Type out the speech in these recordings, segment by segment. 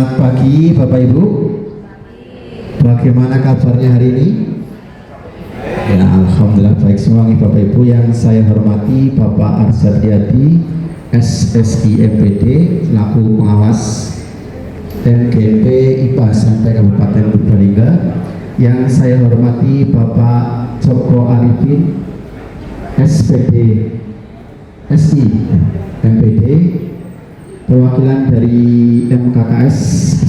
Selamat pagi Bapak Ibu. Bagaimana kabarnya hari ini? Ya, alhamdulillah baik semua nih Bapak Ibu. Yang saya hormati Bapak Arsad Yadi, SSI MPD selaku pengawas MGP IPA sampai Kabupaten Purbalingga. Yang saya hormati Bapak Joko Arifin, SPD SI MPD, perwakilan dari MKKS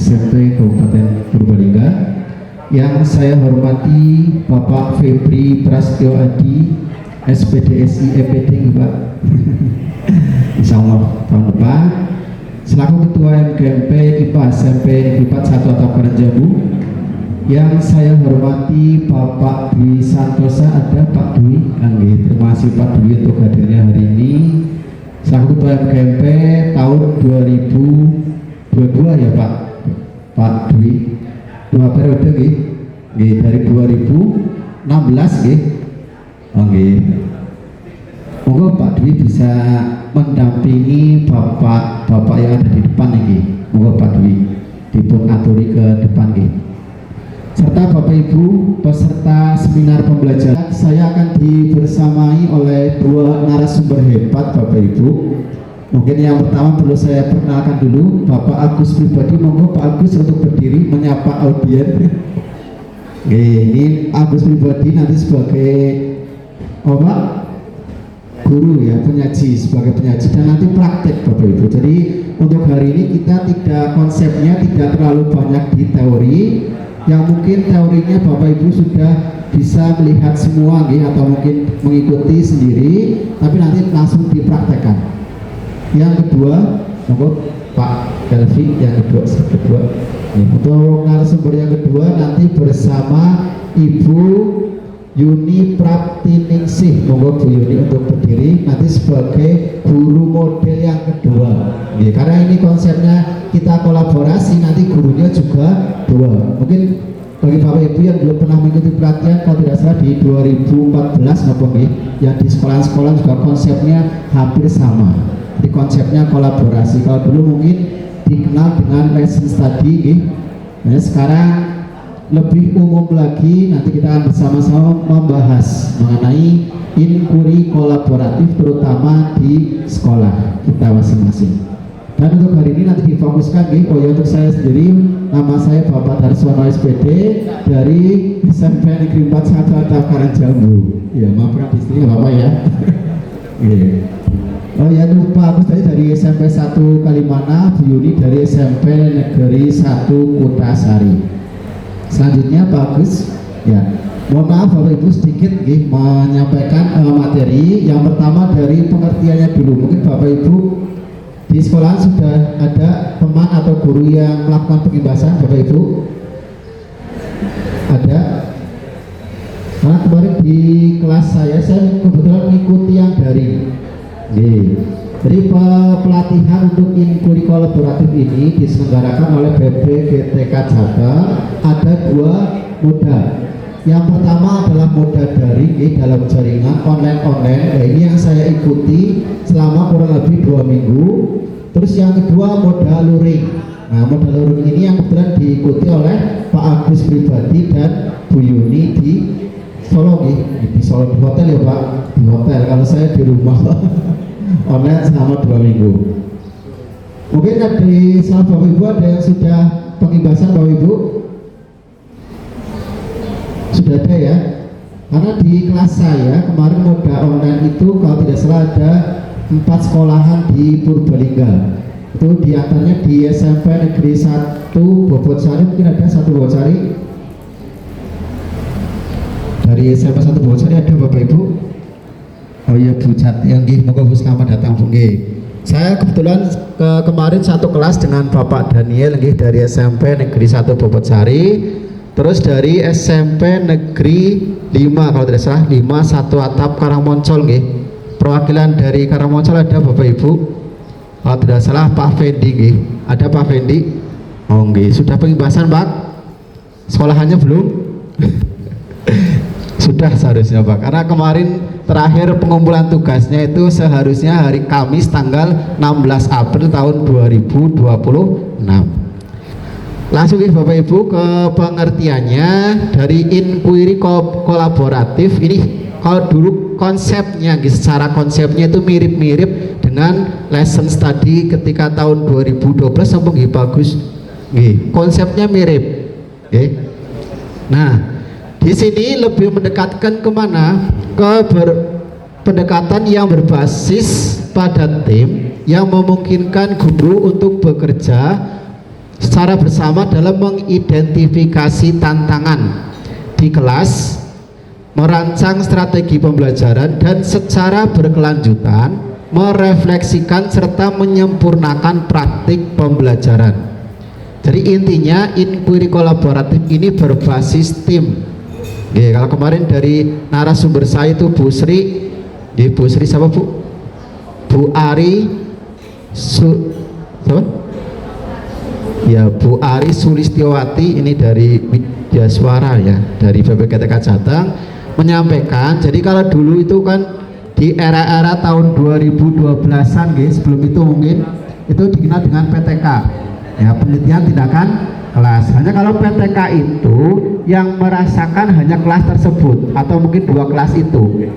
SMP Kabupaten Purbalingga. Yang saya hormati Bapak Febri Prasetyo Adi, SPDSI MPD Pak. Insya Allah tahun depan selaku Ketua MGMP IPA SMP Negeri 4 1 atau Jambu. Yang saya hormati Bapak Dwi Santosa, ada Pak Dwi. Terima kasih Pak Dwi untuk hadirnya hari ini selaku Ketua MGMP tahun 2022 ya Pak Dwi, 2 periode dari 2016 monggo Pak Dwi bisa mendampingi bapak yang ada di depan monggo Pak Dwi dipun aturi ke depan serta Bapak Ibu peserta seminar pembelajaran. Saya akan dibersamai oleh 2 narasumber hebat Bapak Ibu. Mungkin yang pertama perlu saya perkenalkan dulu Bapak Agus pribadi. Monggo Pak Agus untuk berdiri menyapa audien. Ini Agus pribadi nanti sebagai guru ya, penyaji, sebagai penyaji dan nanti praktek Bapak Ibu. Jadi untuk hari ini kita konsepnya tidak terlalu banyak di teori, yang mungkin teorinya Bapak Ibu sudah bisa melihat semua atau mungkin mengikuti sendiri, tapi nanti langsung dipraktekkan. Yang kedua, monggo Pak Kelvin yang kedua. Untuk narasumber yang kedua nanti bersama Ibu Yuni Praptiningsih. Monggo Bu Yuni untuk berdiri nanti sebagai guru model yang kedua. Karena ini konsepnya kita kolaborasi, nanti gurunya juga 2. Mungkin bagi Bapak Ibu yang belum pernah mengikuti pelatihan, kalau tidak salah di 2014 yang di sekolah-sekolah juga konsepnya hampir sama. Jadi konsepnya kolaborasi. Kalau dulu mungkin dikenal dengan lesson study, nah, sekarang lebih umum lagi. Nanti kita akan bersama-sama membahas mengenai inquiry kolaboratif terutama di sekolah kita masing-masing. Dan untuk hari ini nanti difokuskan untuk saya sendiri, nama saya Bapak Darsono SPD dari SMP Negeri 4 1 atau Jambu. Ya, maafkan istrinya Bapak ya. Oh ya, lupa aku tadi dari SMP 1 Kalimana, Bu Yuni dari SMP Negeri 1 Kutasari. Selanjutnya bagus ya. Mohon maaf Bapak Ibu sedikit menyampaikan materi. Yang pertama dari pengertiannya dulu. Mungkin Bapak Ibu di sekolah sudah ada teman atau guru yang melakukan pengibasan Bapak Ibu? Ada? Karena kemarin di kelas saya kebetulan mengikuti yang daring. Jadi pelatihan untuk inquiry kolaboratif ini diselenggarakan oleh BPGTK Jabar. Ada 2 moda. Yang pertama adalah moda daring dalam jaringan online. Ini yang saya ikuti selama kurang lebih 2 minggu. Terus yang kedua moda luring. Nah, moda luring ini yang kebetulan diikuti oleh Pak Agus pribadi dan Bu Yuni di Solo di Solo, di hotel ya Pak, di hotel. Kalau saya di rumah online selama 2 minggu. Mungkin dari salah Bapak Ibu ada yang sudah pengibasan Bapak Ibu? Sudah ada ya? Karena di kelas saya kemarin moda online itu kalau tidak salah ada 4 sekolahan di Purbalingga. Itu diantaranya di SMP Negeri 1 Bobotsari, mungkin ada 1 Bobotsari. Dari SMP 1 Bobotsari ada Bapak Ibu? Oh iya Bu Cat, yang monggo Bu, selamat datang Bu. Saya kebetulan kemarin satu kelas dengan Bapak Daniel dari SMP Negeri 1 Bobotsari. Terus dari SMP Negeri 5 kalau tidak salah 5 1 Atap Karangmoncol perwakilan dari Karangmoncol ada Bapak Ibu? Kalau tidak salah Pak Fendi ada Pak Fendi? Oh sudah pengibasan Pak? Sekolahannya belum? Sudah seharusnya Pak, karena kemarin terakhir pengumpulan tugasnya itu seharusnya hari Kamis tanggal 16 April tahun 2026. Langsung ya Bapak Ibu ke pengertiannya dari inquiry kolaboratif ini. Kalau dulu konsepnya, secara konsepnya itu mirip-mirip dengan lesson study ketika tahun 2012 sampai bagus. Konsepnya mirip. Nah, di sini lebih mendekatkan kemana? Ke pendekatan yang berbasis pada tim yang memungkinkan guru untuk bekerja secara bersama dalam mengidentifikasi tantangan di kelas, merancang strategi pembelajaran, dan secara berkelanjutan merefleksikan serta menyempurnakan praktik pembelajaran. Jadi intinya inquiry kolaboratif ini berbasis tim. Kalau kemarin dari narasumber saya itu Bu Sri, Bu Sri siapa Bu? Bu Ari siapa? Ya, Bu Ari Sulistiowati, ini dari Media Suara ya, dari BPKTK Jateng, menyampaikan. Jadi kalau dulu itu kan di era-era tahun 2012-an guys, sebelum itu mungkin itu dikenal dengan PTK ya, penelitian tindakan kelas. Hanya kalau PTK itu yang merasakan hanya kelas tersebut atau mungkin dua kelas itu.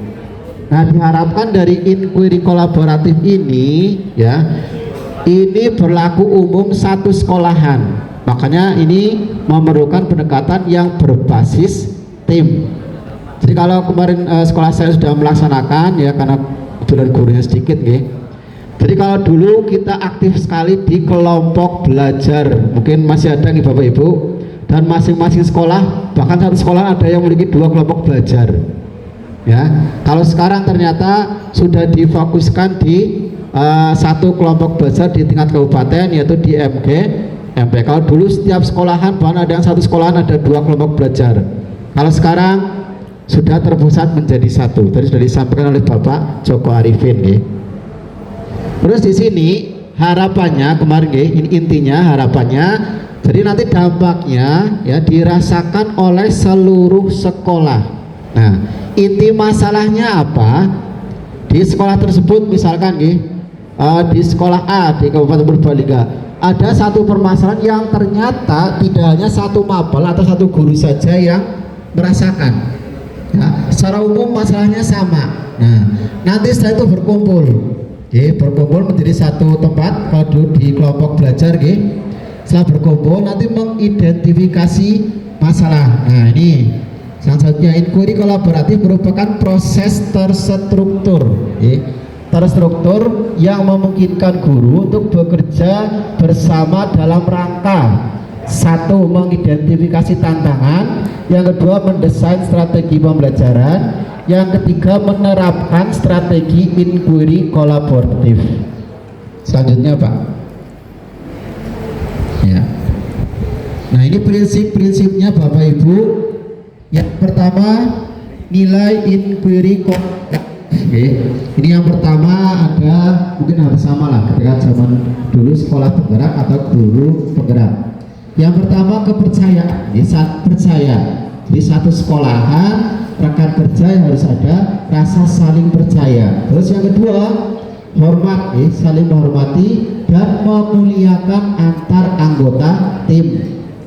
Nah, diharapkan dari inquiry kolaboratif ini ya, ini berlaku umum satu sekolahan. Makanya ini memerlukan pendekatan yang berbasis tim. Jadi kalau kemarin sekolah saya sudah melaksanakan ya, karena kebetulan gurunya sedikit ya. Jadi kalau dulu kita aktif sekali di kelompok belajar, mungkin masih ada nih Bapak Ibu, dan masing-masing sekolah, bahkan satu sekolah ada yang memiliki 2 kelompok belajar. Ya, kalau sekarang ternyata sudah difokuskan di satu kelompok belajar di tingkat kabupaten, yaitu di MP. Kalau dulu setiap sekolahan, bahkan ada yang satu sekolahan ada 2 kelompok belajar. Kalau sekarang sudah terpusat menjadi satu. Tadi sudah disampaikan oleh Bapak Joko Arifin ya. Terus di sini harapannya kemarin ya, ini intinya harapannya, jadi nanti dampaknya ya dirasakan oleh seluruh sekolah. Nah, inti masalahnya apa? Di sekolah tersebut misalkan ya, di sekolah A di Kabupaten Purbalingga ada satu permasalahan yang ternyata tidak hanya satu mapel atau satu guru saja yang merasakan ya, secara umum masalahnya sama. Nah, nanti setelah itu berkumpul menjadi satu tempat, kalau di kelompok belajar setelah berkumpul nanti mengidentifikasi masalah. Nah, ini selanjutnya inquiry kolaboratif merupakan proses terstruktur yang memungkinkan guru untuk bekerja bersama dalam rangka satu, mengidentifikasi tantangan, yang kedua mendesain strategi pembelajaran, yang ketiga menerapkan strategi inquiry kolaboratif. Selanjutnya Pak ya. Nah, ini prinsip-prinsipnya Bapak Ibu. Yang pertama, nilai inquiry kolaboratif. Ini yang pertama ada, mungkin harus sama lah ketika zaman dulu sekolah penggerak atau guru penggerak. Yang pertama kepercayaan, percaya. Di satu sekolahan rekan kerja yang harus ada rasa saling percaya. Terus yang kedua hormat, saling menghormati dan memuliakan antar anggota tim.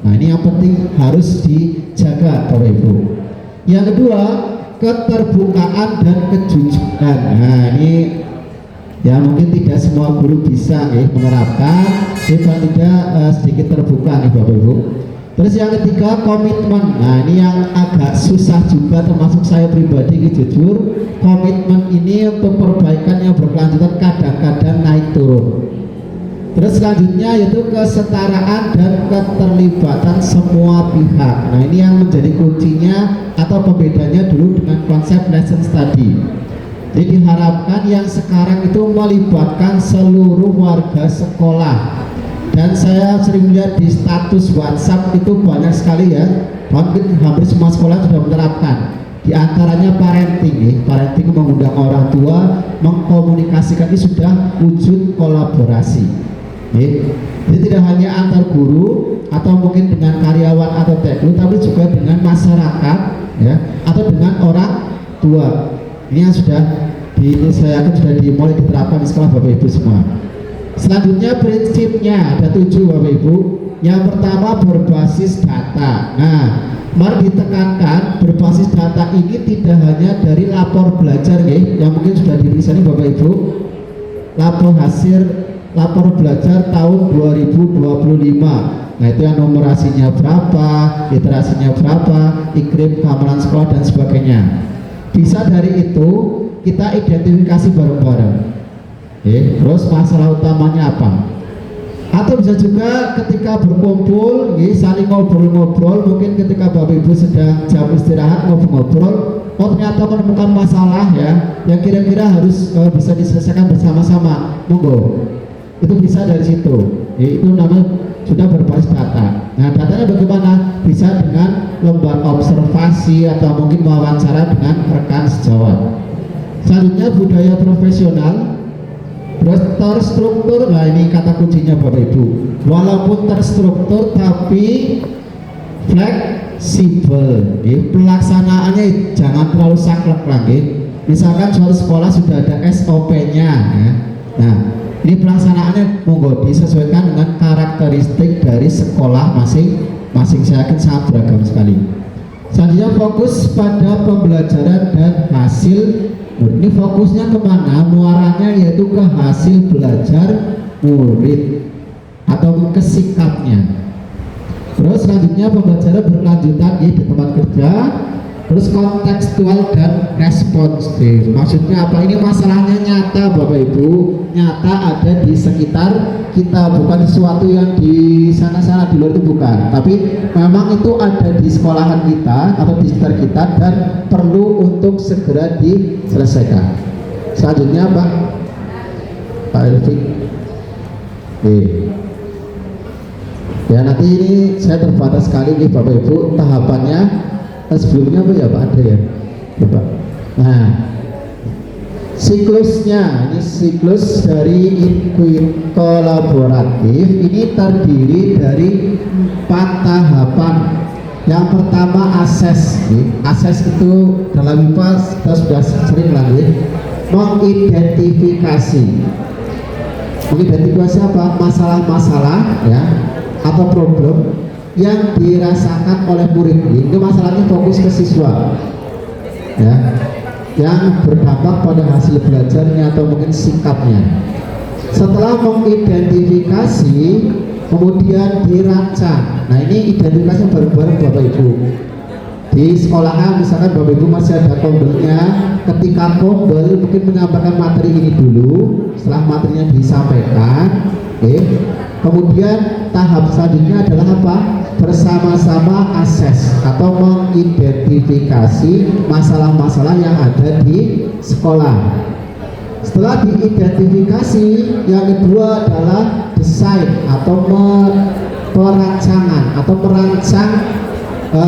Nah, ini yang penting harus dijaga Bapak Ibu. Yang kedua keterbukaan dan kejujuran. Nah, ini ya mungkin tidak semua guru bisa menerapkan, tidak sedikit terbuka nih Bapak Ibu. Terus yang ketiga komitmen. Nah, ini yang agak susah juga, termasuk saya pribadi jujur, komitmen ini untuk perbaikan yang berkelanjutan kadang-kadang naik turun. Terus selanjutnya yaitu kesetaraan dan keterlibatan semua pihak. Nah, ini yang menjadi kuncinya atau pembedanya dulu dengan konsep lesson study. Jadi diharapkan yang sekarang itu melibatkan seluruh warga sekolah. Dan saya sering lihat di status WhatsApp itu banyak sekali ya, mungkin hampir semua sekolah sudah menerapkan. Di antaranya parenting, parenting mengundang orang tua, mengkomunikasikan, ini sudah wujud kolaborasi. Jadi tidak hanya antar guru atau mungkin dengan karyawan atau teknik, tapi juga dengan masyarakat ya, atau dengan orang tua. Ini yang sudah saya yakin sudah dimulai diterapkan di sekolah Bapak Ibu semua. Selanjutnya prinsipnya ada 7 Bapak Ibu. Yang pertama berbasis data. Nah, mari ditekankan berbasis data ini tidak hanya dari lapor belajar yang mungkin sudah dirisani Bapak Ibu. Lapor belajar tahun 2025. Nah, itu yang numerasinya berapa, literasinya berapa, iklim keamanan sekolah dan sebagainya. Bisa dari itu kita identifikasi bareng-bareng. Terus masalah utamanya apa? Atau bisa juga ketika berkumpul, saling ngobrol-ngobrol, mungkin ketika Bapak Ibu sedang jam istirahat ngobrol-ngobrol, ternyata menemukan masalah yang kira-kira harus bisa diselesaikan bersama-sama, monggo. Itu bisa dari situ. Itu namanya sudah berbasis data. Nah, datanya bagaimana? Bisa dengan lembar observasi atau mungkin wawancara dengan rekan sejawat. Selanjutnya budaya profesional. Terstruktur, nah ini kata kuncinya Bapak Ibu. Walaupun terstruktur tapi fleksibel. Pelaksanaannya jangan terlalu saklek lagi. Misalkan suatu sekolah sudah ada SOP-nya. Nah, ini pelaksanaannya monggo disesuaikan dengan karakteristik dari sekolah masing-masing. Saya yakin sangat beragam sekali. Selanjutnya fokus pada pembelajaran dan hasil. Ini fokusnya kemana? Muaranya yaitu ke hasil belajar murid atau ke sikapnya. Terus selanjutnya pembelajaran berkelanjutan di tempat kerja. Terus kontekstual dan responsif. Maksudnya apa? Ini masalahnya nyata Bapak Ibu, nyata ada di sekitar kita, bukan sesuatu yang di sana-sana di luar itu bukan. Tapi memang itu ada di sekolahan kita atau di sekitar kita dan perlu untuk segera diselesaikan. Selanjutnya Pak Elvi. Ya nanti ini saya terbatas sekali nih Bapak Ibu tahapannya. Sebelumnya apa ya Pak ada ya Bapak. Nah, siklusnya ini siklus dari inquiry kolaboratif ini terdiri dari 4 tahapan. Yang pertama akses. Akses itu dalam IPA kita sudah sering lagi mengidentifikasi. Mengidentifikasi apa? Masalah-masalah atau problem yang dirasakan oleh murid. Itu masalahnya fokus ke siswa yang berdampak pada hasil belajarnya atau mungkin sikapnya. Setelah mengidentifikasi kemudian dirancang. Nah ini identifikasi bareng-bareng Bapak Ibu di sekolahan. Misalkan Bapak Ibu masih ada kombelnya, ketika kombel mungkin menyampaikan materi ini dulu. Setelah materinya disampaikan, kemudian tahap selanjutnya adalah apa? Bersama-sama akses atau mengidentifikasi masalah-masalah yang ada di sekolah. Setelah diidentifikasi, yang kedua adalah desain atau perancangan atau merancang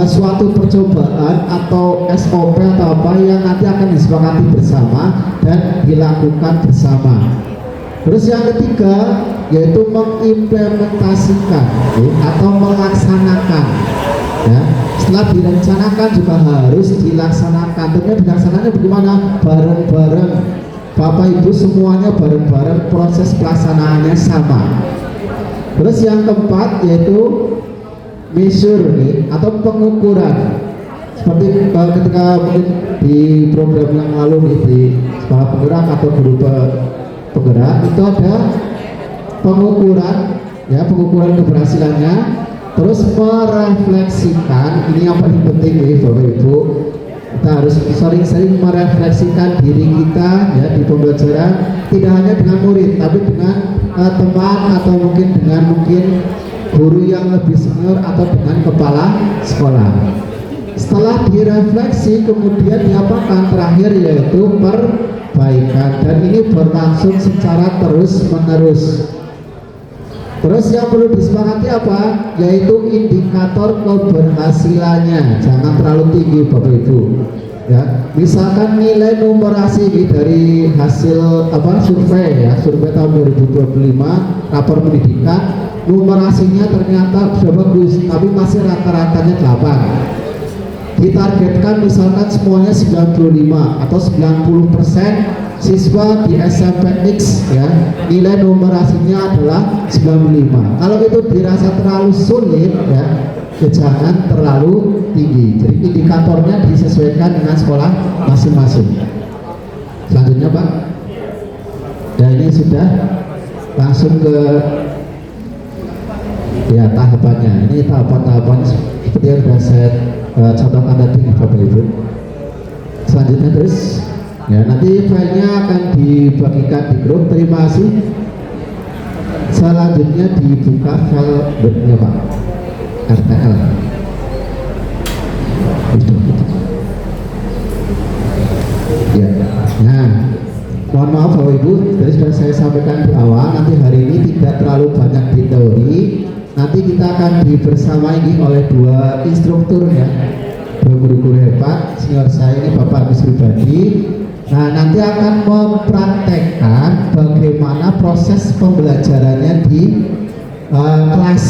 suatu percobaan atau SOP atau apa yang nanti akan disepakati bersama dan dilakukan bersama. Terus yang ketiga yaitu mengimplementasikan atau melaksanakan. Setelah direncanakan juga harus dilaksanakan. Tentunya dilaksanakannya bagaimana? Bareng-bareng. Bapak Ibu semuanya bareng-bareng, proses pelaksanaannya sama. Terus yang keempat yaitu measure atau pengukuran. Seperti ketika mungkin di program yang lalu di sekolah penggerak atau guru penggerak itu ada pengukuran pengukuran keberhasilannya. Terus merefleksikan, ini yang paling penting Bapak Ibu, kita harus sering-sering merefleksikan diri kita di pembelajaran, tidak hanya dengan murid tapi dengan teman atau mungkin guru yang lebih senior atau dengan kepala sekolah. Setelah direfleksi kemudian diapakan? Terakhir yaitu perbaikan, dan ini berlangsung secara terus-menerus. Terus yang perlu disepakati apa? Yaitu indikator keberhasilannya jangan terlalu tinggi Bapak Ibu. Misalkan nilai numerasi dari hasil survei survei tahun 2025 rapor pendidikan, numerasinya ternyata sudah bagus tapi masih rata-ratanya 8. Ditargetkan misalkan semuanya 95 atau 90% siswa di SMP X ya, nilai numerasinya adalah 95. Kalau itu dirasa terlalu sulit ya, jangan terlalu tinggi. Jadi indikatornya disesuaikan dengan sekolah masing-masing. Selanjutnya Pak. Ya ini sudah langsung ke ya tahapannya. Ini tahapan-tahapan seperti yang sudah saya contohkan tadi Bapak Ibu. Selanjutnya terus ya, nanti filenya akan dibagikan di grup. Terima kasih. Selanjutnya dibuka file webnya Pak, RTL. Ya, nah mohon maaf Bapak Ibu, tadi sudah saya sampaikan di awal, nanti hari ini tidak terlalu banyak di teori. Nanti kita akan dibersamai oleh dua instruktur ya, dua guru-guru hebat, senior saya ini Bapak Agus Pribadi. Nah nanti akan mempraktekkan bagaimana proses pembelajarannya di kelas.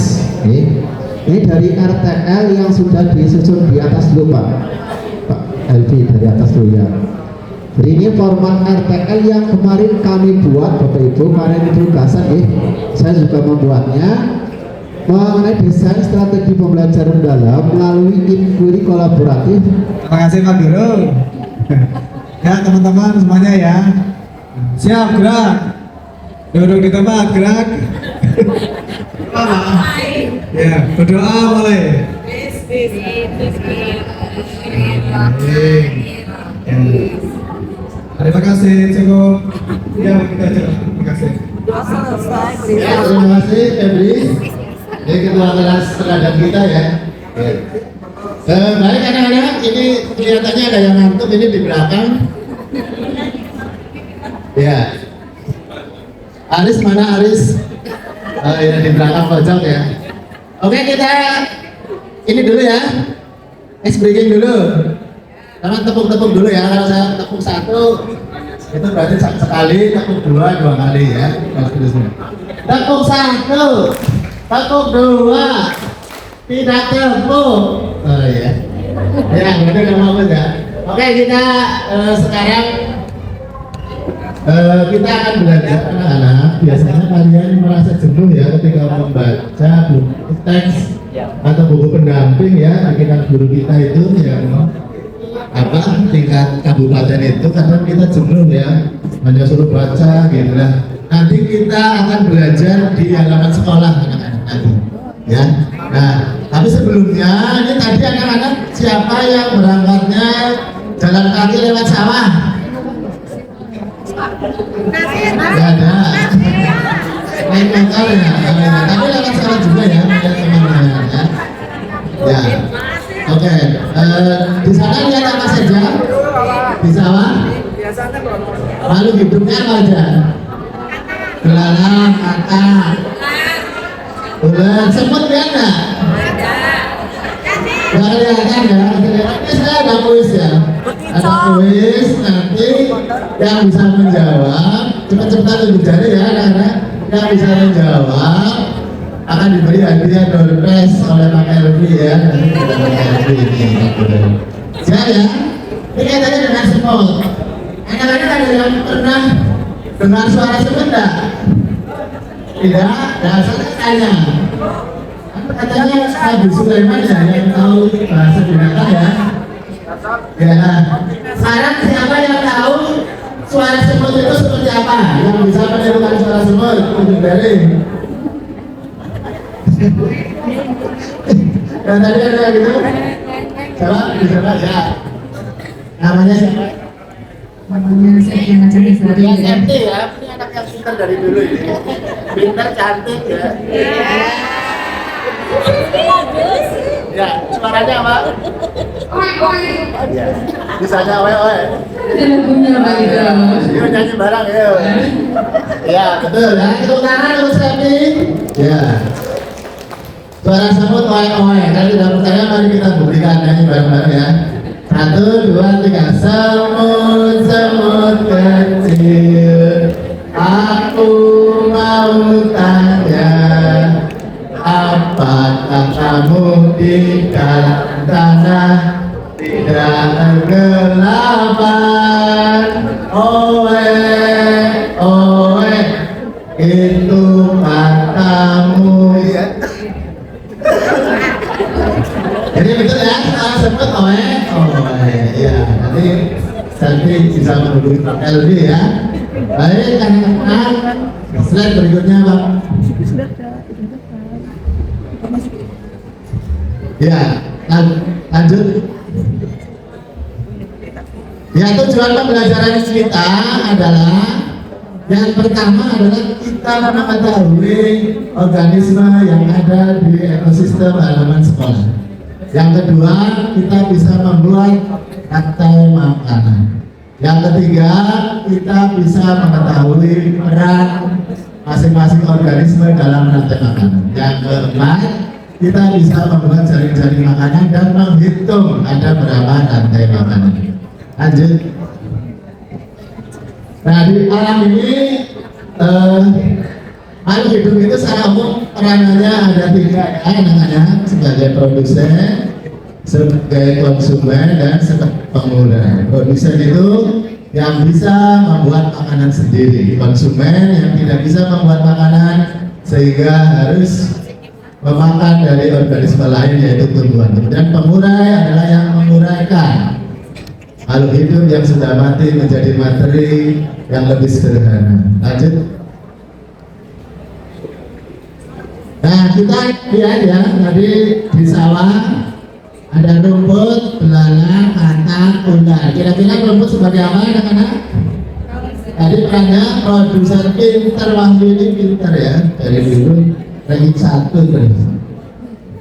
Ini dari RTL yang sudah disusun di atas dulu Pak Elvi, dari atas dulu ya. Jadi ini format RTL yang kemarin kami buat Bapak Ibu, kemarin itu tugasan saya juga membuatnya mengenai desain strategi pembelajaran mendalam melalui inquiry kolaboratif. Terima kasih Pak Guru. Ya teman-teman semuanya ya, siap gerak, duduk di tempat gerak. Ya berdoa mulai. Terima kasih, cukup. Ya kita aja. Terima kasih. Ya, terima kasih Febri. Ini ketua kelas terhadap kita ya. Baik anak-anak, ini kelihatannya ada yang ngantuk ini di belakang. Ya. Aris mana Aris? Oh ya di belakang pojok ya. Oke kita ini dulu ya. Ice breaking dulu. Jangan tepuk-tepuk dulu ya. Kalau saya tepuk satu itu berarti sekali, tepuk dua kali ya. Tepuk satu, tepuk dua, tidak tepuk. Oh iya. Ya, berarti udah mau ya. Oke kita sekarang kita akan belajar anak-anak. Biasanya kalian merasa jenuh ya ketika membaca buku teks atau buku pendamping ya, bikinan guru kita itu yang tingkat kabupaten itu, karena kita jenuh ya hanya suruh baca gitu lah. Nanti kita akan belajar di halaman sekolah anak-anak nanti ya. Nah tapi sebelumnya ini tadi anak-anak siapa yang berangkatnya jalan kaki lewat sawah? Gak ada. Main motor ya, tapi lewat sawah juga ya, teman-teman ya. Ya. Oke, di sana lihat apa saja? Di sawah? Makhluk hidupnya apa aja? Belalang, kakak, ular, semut lihat nggak? Nggak kelihatan ya? Ini saya ada kuis ya. Ada kuis, nanti yang bisa menjawab cepat-cepat tunjuk jari ya anak-anak. Yang bisa menjawab akan diberi hadiah door prize oleh Pak Elvi ya. Siap ya? Ini kaitannya dengan semut. Anak-anak ada yang pernah dengar suara semut enggak? Tidak? Nah, saya tanya. Katanya Nabi Sulaiman ya yang tahu bahasa binatang ya. Ya. Sekarang siapa yang tahu suara semut itu seperti apa? Yang bisa menirukan suara semut? Tunjuk jari. Dan tadi ada gitu. Coba dicoba ya. Namanya siapa? Namanya saya cantik sekali Dia ya. cantik ya. Ini anak yang pintar dari dulu ini. Pintar cantik ya. Ya, suaranya apa? Ya, bisanya oe. Ada lagunya Pak gitu. Yuk nyanyi bareng yuk. Ya, betul ya. Tepuk tangan untuk Septi. Ya. Suara semut oe. Kalau tidak percaya mari kita buktikan nyanyi bareng-bareng ya. 1, 2, 3. Semut kecil, aku mau tanya, apakah kamu di dalam tanah tidak kegelapan. Oe, oe, itu matamu. Jadi betul ya, setelah sebut oe, oe, ya. Nanti bisa menghubungi Pak LB ya. Baik, anak-anak. Slide berikutnya, Pak. Ya, lanjut. Ya, tujuan pembelajaran kita adalah yang pertama adalah kita mengetahui organisme yang ada di ekosistem halaman sekolah. Yang kedua, kita bisa membuat rantai makanan. Yang ketiga, kita bisa mengetahui peran masing-masing organisme dalam rantai makanan. Yang keempat, kita bisa membuat jaring-jaring makanan dan menghitung ada berapa rantai makanan. Lanjut. Nah, di alam ini makhluk hidup itu secara umum peranannya ada tiga, anak-anak, sebagai produsen, sebagai konsumen, dan sebagai pengulai. Produsen itu yang bisa membuat makanan sendiri, konsumen yang tidak bisa membuat makanan sehingga harus memakan dari organisme lain yaitu tumbuhan. Dan pengurai adalah yang menguraikan makhluk hidup yang sudah mati menjadi materi yang lebih sederhana. Lanjut. Nah, kita lihat ya, tadi di sawah ada rumput, belalang, katak, ular. Kira-kira rumput sebagai apa, anak-anak? Tadi perannya produser pinter, Wahyu ini pinter ya, dari dulu ranking 1 terus.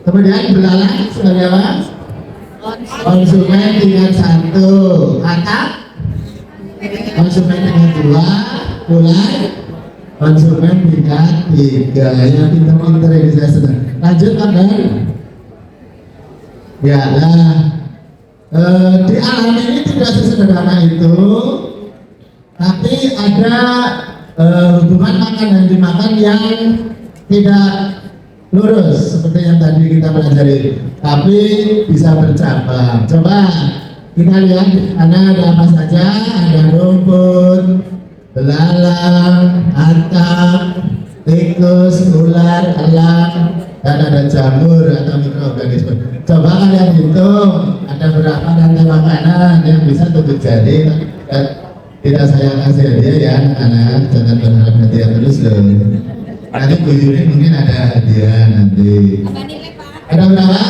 Kemudian belalang sebagai apa? Konsumen tingkat 1, katak konsumen tingkat 2, ular konsumen tingkat 3. Ya, pinter-pinter ini saya senang. Lanjut, Pak. Ya, nah, di alam ini tidak sesederhana itu, tapi ada hubungan makan dan dimakan yang tidak lurus seperti yang tadi kita pelajari, tapi bisa bercabang. Coba kita lihat ada apa saja, ada rumput, belalang, atap, tikus, ular, elang, dan ada jamur atau mikroorganisme. Coba kalian hitung ada berapa rantai makanan yang bisa tumbuh jadi. Tidak saya kasih hadiah ya anak-anak, jangan berharap hadiah terus loh. Nanti Bu Yuni mungkin ada hadiah nanti. Ada berapa?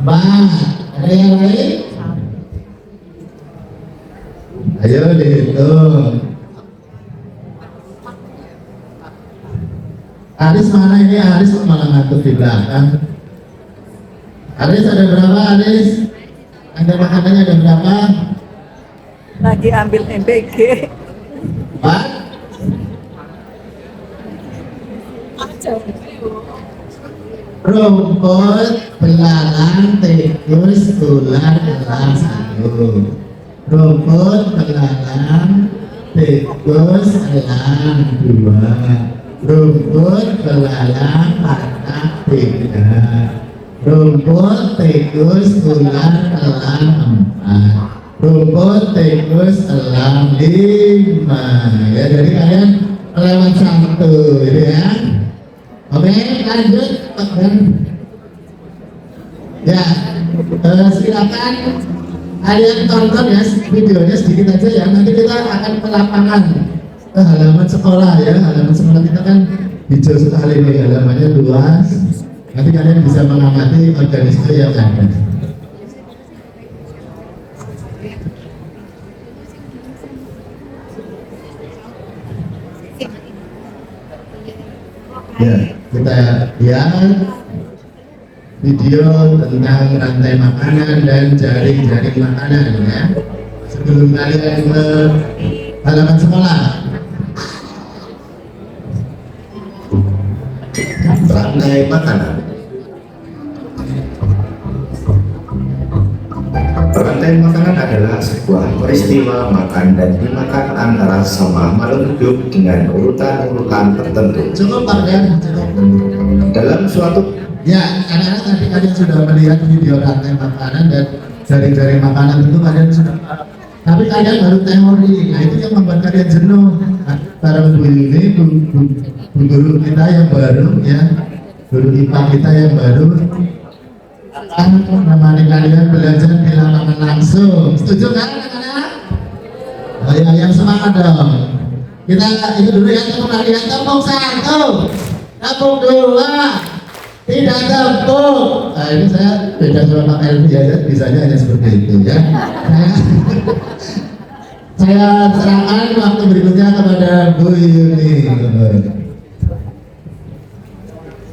4. Ada yang lain? Ayo dihitung. Aris mana ini? Aris malah ngantuk di belakang. Aris ada berapa, Aris? Ada makanannya ada berapa? Lagi ambil MBG. 4. Rumput, belalang, tikus, ular, elang 1. Rumput, belalang, tikus, elang 2. Rumput, belalang, katak 3. Rumput, tikus, ular, elang 4. Rumput, tikus, elang 5. Ya, jadi kalian lewat 1 gitu ya. Oke, lanjut. Ya, silakan kalian tonton ya videonya sedikit aja ya. Nanti kita akan ke lapangan, ke halaman sekolah ya. Halaman sekolah kita kan hijau sekali nih, halamannya luas. Nanti kalian bisa mengamati organisme yang ada. Ya, kita lihat video tentang rantai makanan dan jaring-jaring makanan ya. Sebelum kalian ke halaman sekolah. Rantai makanan. Rantai makanan adalah sebuah peristiwa makan dan dimakan antara sama makhluk hidup dengan urutan-urutan tertentu. Cukup Pak ya, cukup. Dalam suatu Ya, anak-anak tadi kalian sudah melihat video rantai makanan dan cari-cari makanan itu kalian sudah, tapi kalian baru teori. Nah itu yang membuat kalian jenuh. Nah, para Bu ini bu guru kita yang baru ya, guru IPA kita yang baru akan menemani kalian belajar di lapangan langsung. Setuju kan anak-anak? Oh ya, yang semangat dong. Kita itu dulu ya, tepuk latihan, tepuk satu, tepuk dua, tidak tepuk. Nah ini saya beda sama Pak Elvi ya, bisanya hanya seperti itu ya. Saya serahkan waktu berikutnya kepada Bu Yuni.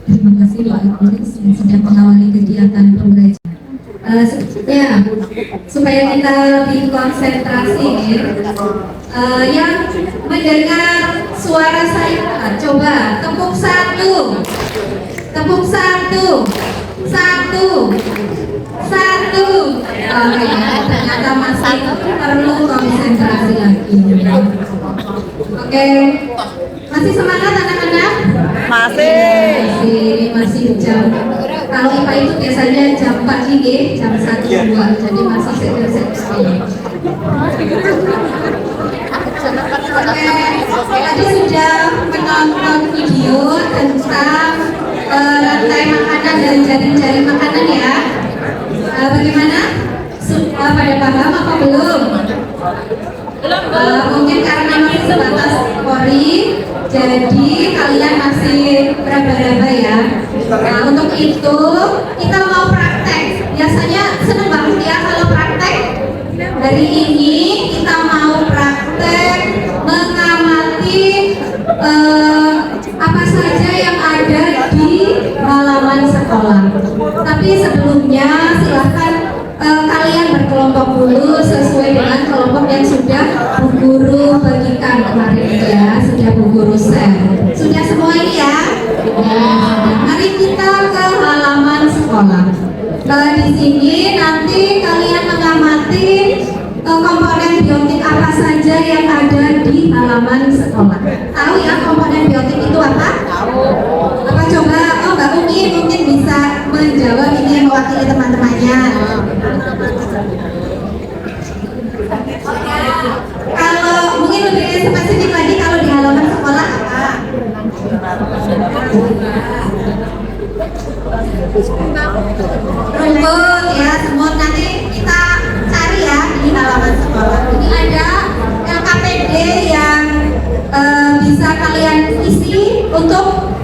Terima kasih Pak Idris yang sudah mengawali kegiatan pembelajaran. Ya, supaya kita lebih konsentrasi, yang mendengar suara saya, coba tepuk satu, tepuk satu, satu, satu. Ternyata masih perlu konsentrasi lagi. Oke, masih semangat anak-anak? Masih jam. Kalau IPA itu biasanya jam 4 ini, jam 1, 2, jadi masih sekitar. Oke, tadi sudah menonton video tentang rantai makanan dan jaring-jaring makanan ya. Bagaimana? Sudah pada paham apa belum? Mungkin karena masih sebatas teori, jadi kalian masih beraba-raba ya. Nah, untuk itu kita mau praktek. Biasanya seneng banget ya kalau praktek. Hari ini kita mau praktek mengamati apa saja yang ada di halaman sekolah. Tapi sebelumnya silahkan kalian berkelompok dulu sesuai dengan kelompok yang sudah Bu Guru bagikan kemarin itu ya, sudah Bu Guru share. Sudah semua ini ya? Mari kita ke halaman sekolah. Di sini nanti kalian mengamati komponen biotik apa saja yang ada di halaman sekolah. Tahu ya komponen biotik itu apa? Apa coba? Oh Mbak Umi mungkin bisa menjawab ini yang mewakili teman-temannya. Kalau mungkin lebih spesifik lagi kalau di halaman sekolah apa? Rumput ya, semut. Nanti kita cari ya di halaman sekolah. Ini ada LKPD yang bisa kalian isi untuk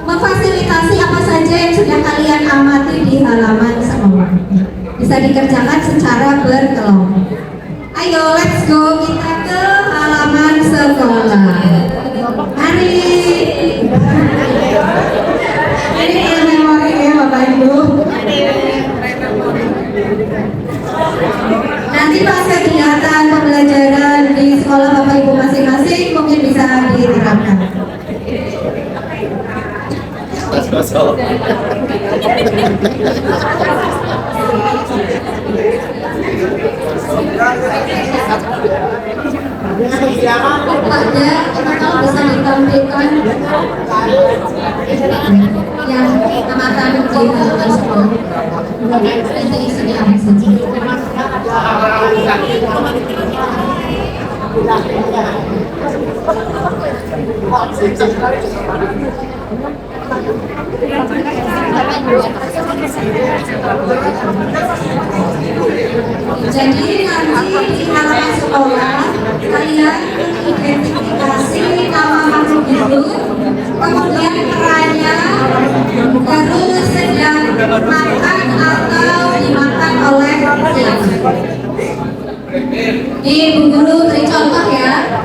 memfasilitasi apa saja yang sudah kalian amati di halaman sekolah. Bisa dikerjakan secara berkelompok. Ayo, let's go, kita ke halaman sekolah. Mari. Ini memori ya Bapak Ibu. Nanti pas kegiatan pembelajaran di sekolah Bapak Ibu masing-masing mungkin bisa diterapkan. Ada atau bisa ditampilkan yang amatan di halaman sekolah. Itu isinya apa saja? Jadi nanti di halaman sekolah kalian identifikasi nama makhluk hidup, kemudian perannya, terus sedang makan atau dimakan oleh siapa. Ini Bu Guru beri contoh ya.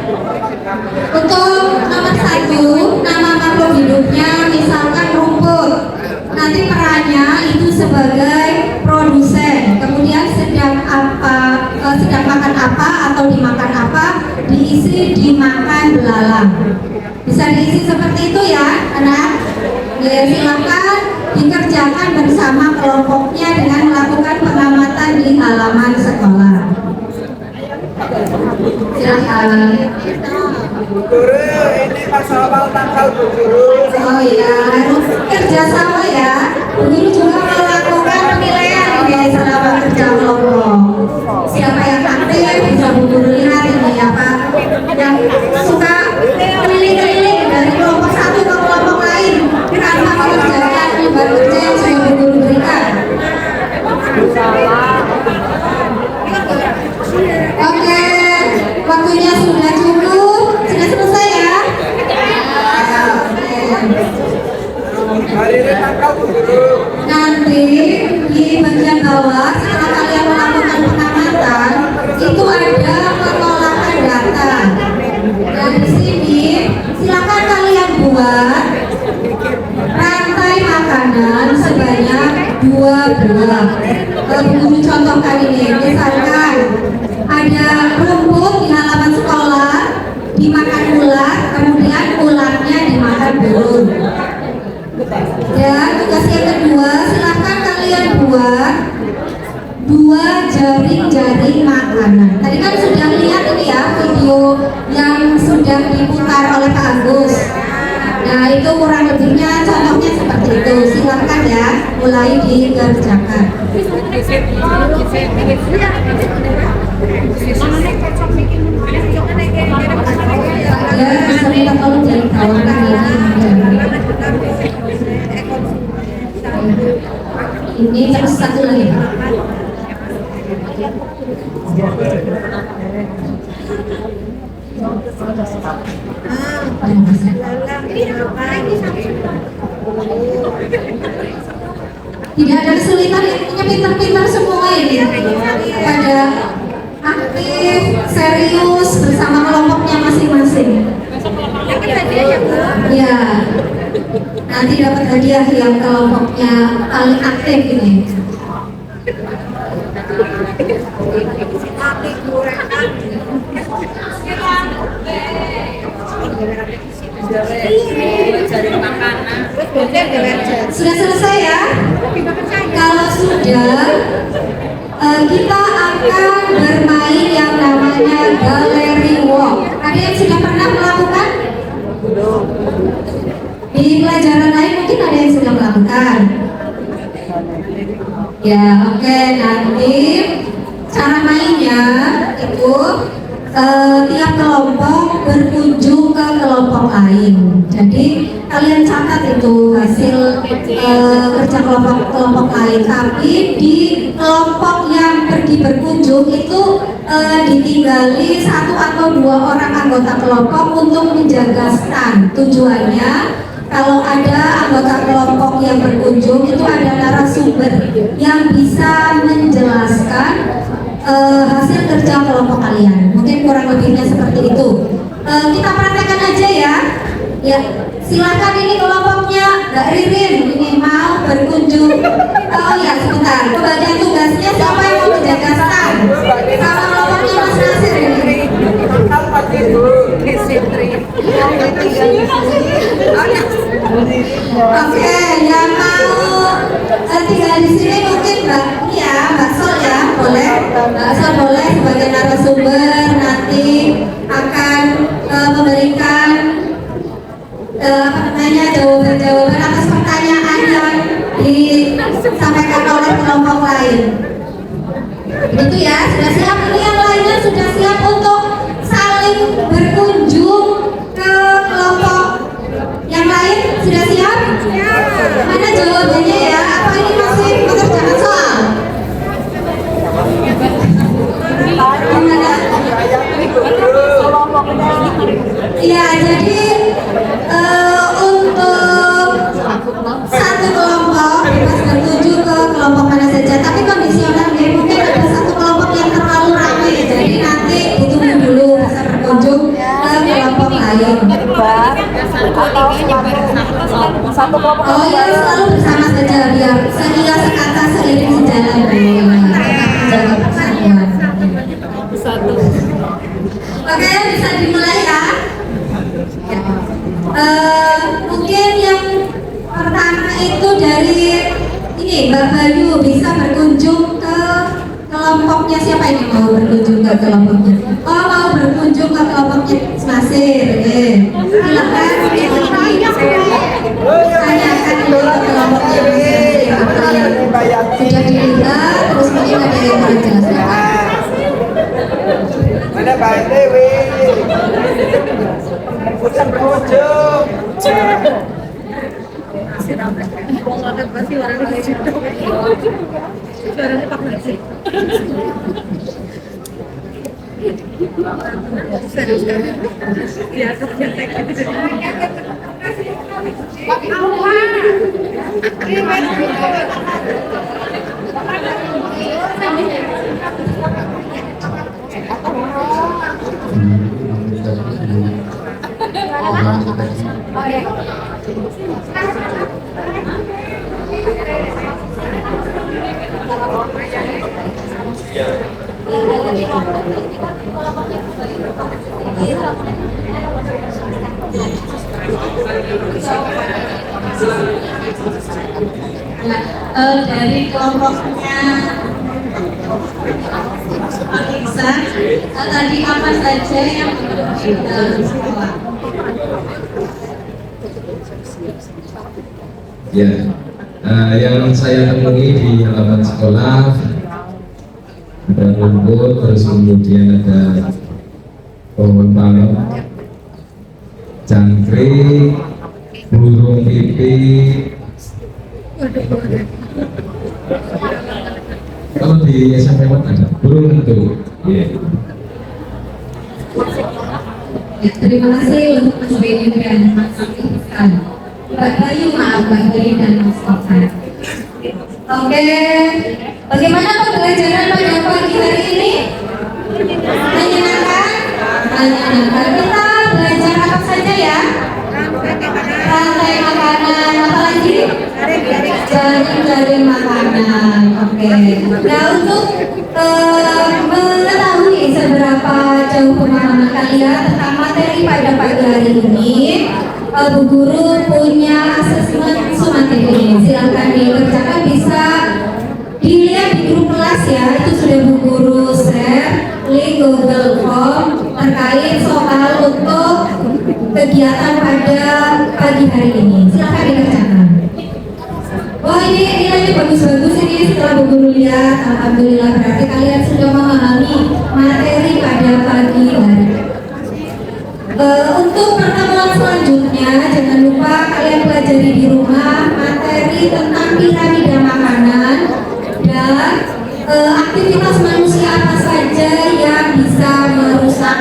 Untuk nomor 1, nama makhluk hidupnya misalkan rumput. Nanti perannya itu sebagai produsen. Kemudian sedang makan apa atau dimakan apa, diisi dimakan belalang. Bisa diisi seperti itu ya, anak. Ya, silakan dikerjakan bersama kelompoknya dengan melakukan pengamatan di halaman sekolah. Silakan. Guru, ini masalah tanggal guru. Oh ya, harus kerjasama ya. Guru juga melakukan penilaian ya selama ini tangkal Bu Guru. Nanti di bagian bawah setelah kalian melakukan pengamatan itu ada pengolahan data. Dan di sini silakan kalian buat rantai makanan sebanyak 2 buah. Guru contohkan ini, misalkan ada rumput di halaman sekolah dimakan ular, kemudian ularnya dimakan burung. Dan tugas yang kedua, silahkan kalian buat 2 jaring-jaring makanan. Tadi kan sudah lihat ini ya video yang sudah diputar oleh Pak Agus. Nah itu kurang lebihnya contohnya seperti itu. Silahkan ya mulai dikerjakan. Ya, bisa minta tolong jangan bawakan ini terus satu lagi Pak. Tidak ada kesulitan, intinya pintar-pintar semua ini. Pada aktif, serius bersama kelompoknya masing-masing. Ya, nanti dapat hadiah yang kelompoknya paling aktif ini. Sudah selesai ya? Kalau sudah, kita akan bermain yang namanya gallery walk. Ada yang sudah pernah melakukan? Di pelajaran lain mungkin ada yang sudah melakukan. Ya, oke. Nanti cara mainnya itu tiap kelompok berkunjung ke kelompok lain. Jadi kalian catat itu hasil kerja kelompok lain. Tapi di kelompok yang pergi berkunjung itu ditinggali 1 atau 2 orang anggota kelompok untuk menjaga stand. Tujuannya kalau ada anggota kelompok yang berkunjung itu ada narasumber yang bisa menjelaskan hasil kerja kelompok kalian. Mungkin kurang lebihnya seperti itu. Kita praktekkan aja ya. Ya, silakan ini kelompoknya Mbak Ririn ini mau berkunjung. Oh ya sebentar. Pembagian tugasnya siapa yang mau menjaga stand? Sama kelompoknya Mas Nasir ini. Oke, yang mau tinggal di sini mungkin Mbak Mbak Sol ya, boleh. Mbak Sol boleh sebagai narasumber nanti akan memberikan jawaban-jawaban atas pertanyaan yang disampaikan oleh kelompok lain. Begitu ya, sudah siap? Ini yang lainnya sudah siap untuk saling berkunjung ke kelompok yang lain? Sudah siap? Mana jawabannya ya? Apa ini masih mengerjakan soal? Gimana? Iya, jadi untuk satu kelompok bebas berkunjung ke kelompok mana saja, tapi kondisional nih, mungkin ada satu kelompok yang terlalu ramai, jadi nanti ditunggu dulu bisa berkunjung ke kelompok lain. Satu kelompok. Oh iya, selalu bersama saja biar sehingga sekata seiring sejalan menjaga persatuan. Oke, bisa dimulai ya. Mungkin yang pertama itu dari ini Mbak Bayu bisa berkunjung ke kelompoknya. Siapa ini mau berkunjung ke kelompoknya? Oh, mau berkunjung ke kelompoknya Nasir. Silakan tanyakan dulu ke kelompoknya Nasir apa yang sudah dilihat, terus mungkin ada yang mau dijelaskan. Mana Pak Dewi? Pusat berkunjung. Dari kelompoknya Pak Iksan, tadi apa saja yang di dalam sekolah? Ya, yang saya temui di halaman sekolah ada rumput, terus kemudian ada pohon palem, jangkrik, burung pipit. Kalau di SMP ada burung itu. Ya. Terima kasih untuk Mas Benny dan Mas Iksan. Mbak Bayu, maaf Mbak Bayu dan Mas Iksan. Oke, bagaimana pembelajaran pada pagi hari ini? Menyenangkan? Menyenangkan. Kita belajar apa saja ya? Rantai makanan, apa lagi? Jaring-jaring makanan. Oke. Nah, untuk mengetahui seberapa jauh pemahaman kalian tentang materi pada pagi hari ini, Bu Guru punya asesmen sumatif ini. Silakan dikerjakan, bisa dilihat di grup kelas ya. Itu sudah Bu Guru share link Google Form terkait soal untuk kegiatan pada pagi hari ini. Silakan dikerjakan. Wah, ini nilainya bagus-bagus ini setelah Bu Guru lihat. Alhamdulillah, berarti kalian sudah memahami materi pada pagi hari. Untuk pertemuan selanjutnya, jangan lupa kalian pelajari di rumah materi tentang piramida makanan dan aktivitas manusia apa saja yang bisa merusak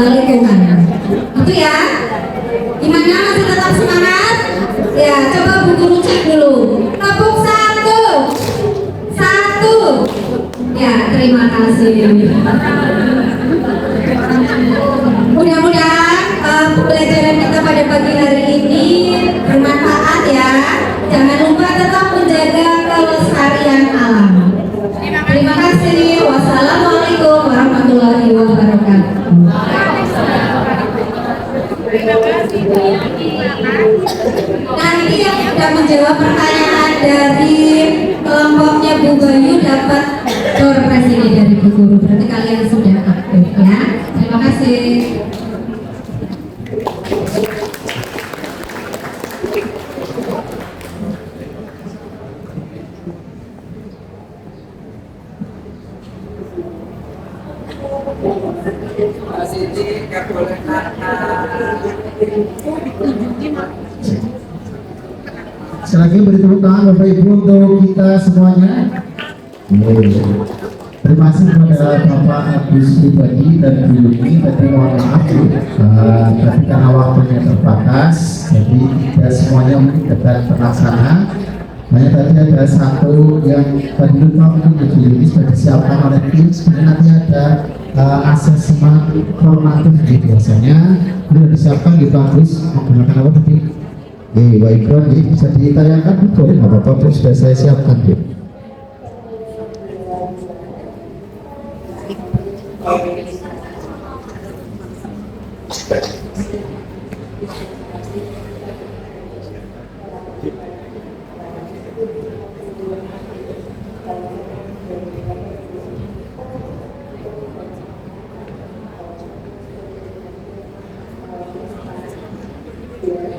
lingkungan. Itu ya. Gimana, masih tetap semangat? Ya, coba Bu Guru cek dulu. Tepuk satu. Ya, terima kasih. Mudah-mudahan pembelajaran kita pada pagi hari ini bermanfaat ya. Jangan lupa tetap menjaga kelestarian alam. Terima kasih. Wassalamualaikum warahmatullahi wabarakatuh. Nanti yang sudah menjawab pertanyaan dari kelompoknya Bu Bayu dapat door prize ini dari Bu Guru. Berarti kalian sudah aktif ya. Terima kasih. Sekali lagi beri tepuk tangan Bapak Ibu untuk kita semuanya. Terima kasih kepada Bapak Agus Pribadi dan Bu Yuni. Tadi mohon maaf tapi karena waktunya terbatas, jadi tidak semuanya mungkin dapat terlaksana. Hanya tadi ada satu yang tadi lupa mungkin Bu Yuni sudah disiapkan oleh tim. Sebenarnya nanti ada asesmen formatif biasanya sudah disiapkan di bagus menggunakan apa tadi? Background ini bisa ditayangkan boleh nggak apa-apa, sudah saya siapkan ya.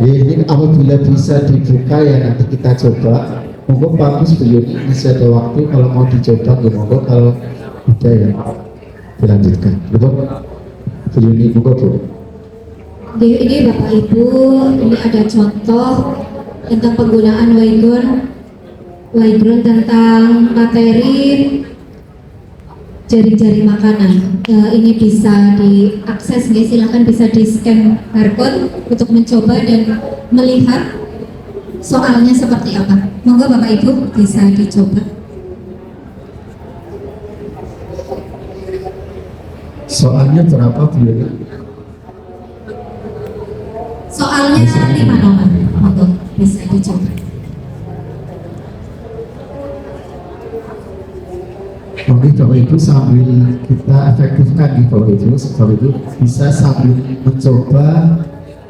Ini apabila bisa dibuka ya nanti kita coba. Monggo bagus Bu Yuni, masih ada waktu kalau mau dicoba ya monggo, kalau tidak ya dilanjutkan. Coba Bu Yuni, monggo Bu. Ini Bapak Ibu, ini ada contoh tentang penggunaan Wyground tentang materi jaring-jaring makanan. Ini bisa diakses ya, silakan bisa di scan barcode untuk mencoba dan melihat soalnya seperti apa. Monggo Bapak Ibu bisa dicoba. Soalnya berapa Bu? Soalnya 5 nomor. Monggo bisa dicoba. Oke Bapak Ibu, sambil kita efektifkan di Bapak Ibu, Bapak Ibu bisa sambil mencoba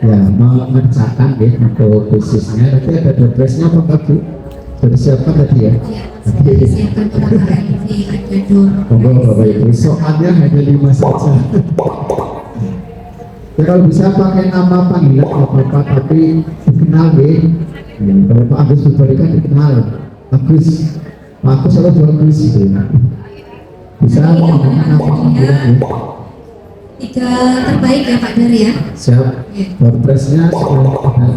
ya mengerjakan ya untuk khususnya. Nanti ada dopresnya apa enggak Bu? Sudah disiapkan tadi ya? Ya, sudah disiapkan Bapak Ibu, ada Monggo Bapak Ibu, soalnya hanya 5 saja. Ya, kalau bisa pakai nama panggilan apa-apa, tapi dikenal ya. Kalau Pak Agus Bubari kan dikenal Agus, Pak Agus atau Bagus gitu. Bisa menggunakan nama panggilan ya. 3 terbaik ya Pak Dari ya. Siap. Dopresnya sudah ada.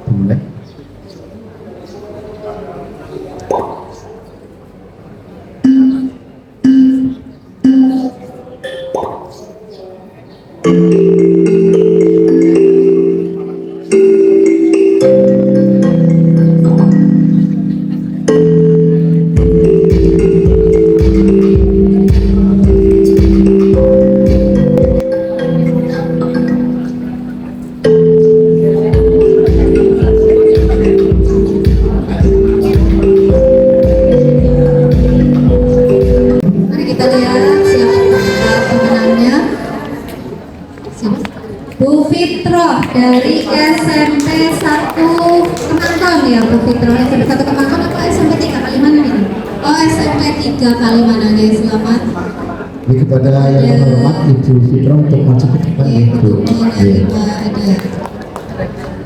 Boleh. Mari kita lihat siapa pemenangnya. Bu Fitroh dari SMP 1 Kemangkon ya Bu Fitroh. SMP 1 Kemangkon atau SMP 3 Kalimanan ini? Oh SMP 3 Kalimanan ya, selamat. Jadi kepada yang terhormat Ibu Fitra untuk maju ke depan ya Bu. Iya.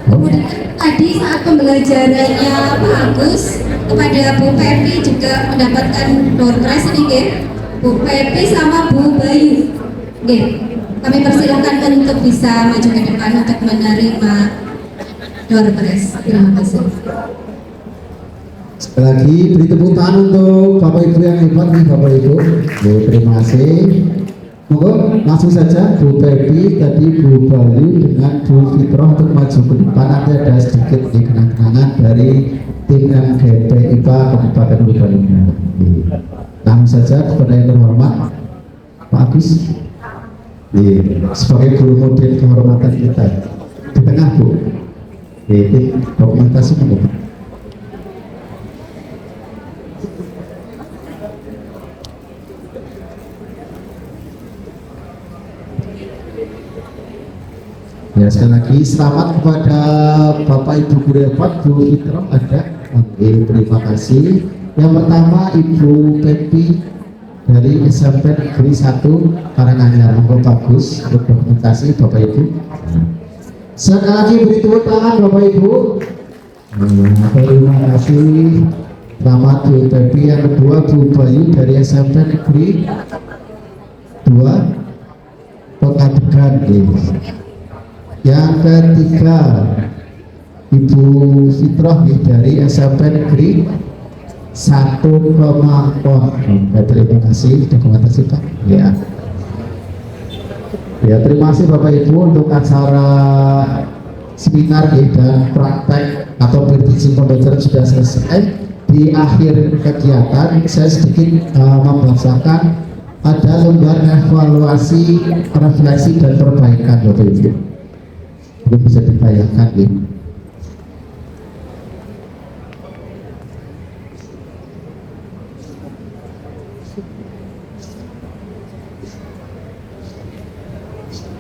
Kemudian tadi saat pembelajarannya Pak Agus kepada Bu Pepi juga mendapatkan door prize ini ya. Bu Pepi sama Bu Bayu. Oke, kami persilakan untuk bisa maju ke depan untuk menerima door prize. Terima kasih. Sekali lagi beri tepuk tangan untuk Bapak Ibu yang hebat nih Bapak Ibu. Ya, terima kasih. Monggo langsung saja Bu Pepi tadi Bu Bayu dengan Bu Fitroh untuk maju ke depan. Nanti ada sedikit kenang-kenangan dari tim MGP IPA Kabupaten Purbalingga. Langsung saja kepada yang terhormat Pak Agus. Sebagai guru model kehormatan kita di tengah Bu. Tim dokumentasi monggo. Ya, sekali lagi selamat kepada Bapak Ibu guru hebat Bu Fitroh ada. Oke, terima kasih. Yang pertama Ibu Pepi dari SMP Negeri 1 Karanganyar. Monggo bagus untuk dokumentasi Bapak Ibu. Sekali lagi beri tepuk tangan Bapak Ibu. Terima kasih. Selamat Bu Pepi. Yang kedua Bu Bayu dari SMP Negeri 2 Pekalongan. Yang ketiga Ibu Fitroh dari SMP Negeri 1 Kemangkon. Terima kasih dokumentasi Pak. Ya. Ya, terima kasih Bapak Ibu untuk acara seminar dan praktek atau prediksi pembelajaran sudah selesai. Di akhir kegiatan saya sedikit membacakan ada lembar evaluasi, refleksi dan perbaikan Bapak Ibu. Ini bisa dibayangkan ya.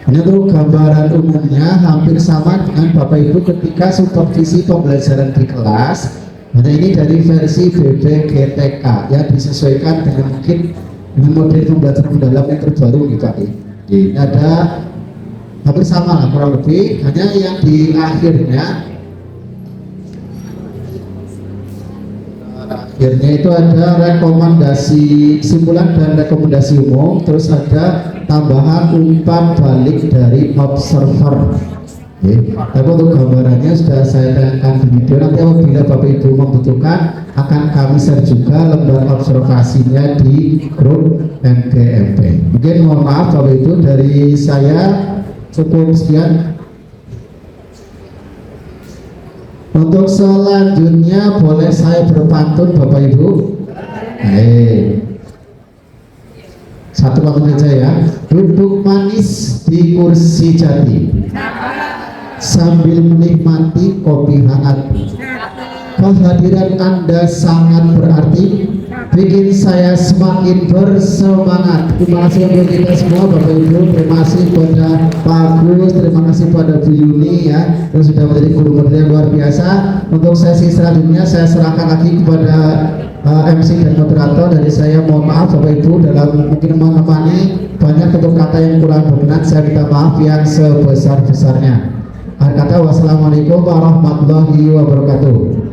Ini untuk gambaran umumnya hampir sama dengan Bapak Ibu ketika supervisi pembelajaran di kelas. Nah, ini dari versi BBGTK ya, disesuaikan dengan mungkin dengan model pembelajaran mendalam yang terbaru nih Pak. Ini ada hampir sama lah kurang lebih, hanya yang di akhirnya itu ada rekomendasi simpulan dan rekomendasi umum, terus ada tambahan umpan balik dari observer Tapi untuk gambarannya sudah saya tayangkan di video. Nanti apabila Bapak Ibu membutuhkan akan kami share juga lembar observasinya di grup NGMP. Mungkin mohon maaf Bapak Ibu, dari saya cukup sekian. Untuk selanjutnya boleh saya berpantun Bapak Ibu. Satu pantun saja ya. Duduk manis di kursi jati sambil menikmati kopi hangat. Kehadiran Anda sangat berarti, bikin saya semakin bersemangat. Terima kasih untuk kita semua Bapak Ibu. Terima kasih pada Pak Agus, terima kasih pada Bu Yuni ya, yang sudah menjadi guru yang luar biasa. Untuk sesi selanjutnya saya serahkan lagi kepada MC dan moderator. Dari saya mohon maaf Bapak Ibu dalam mungkin menemani banyak tutur kata yang kurang berkenan, saya minta maaf yang sebesar-besarnya. Akhir kata, wassalamualaikum warahmatullahi wabarakatuh.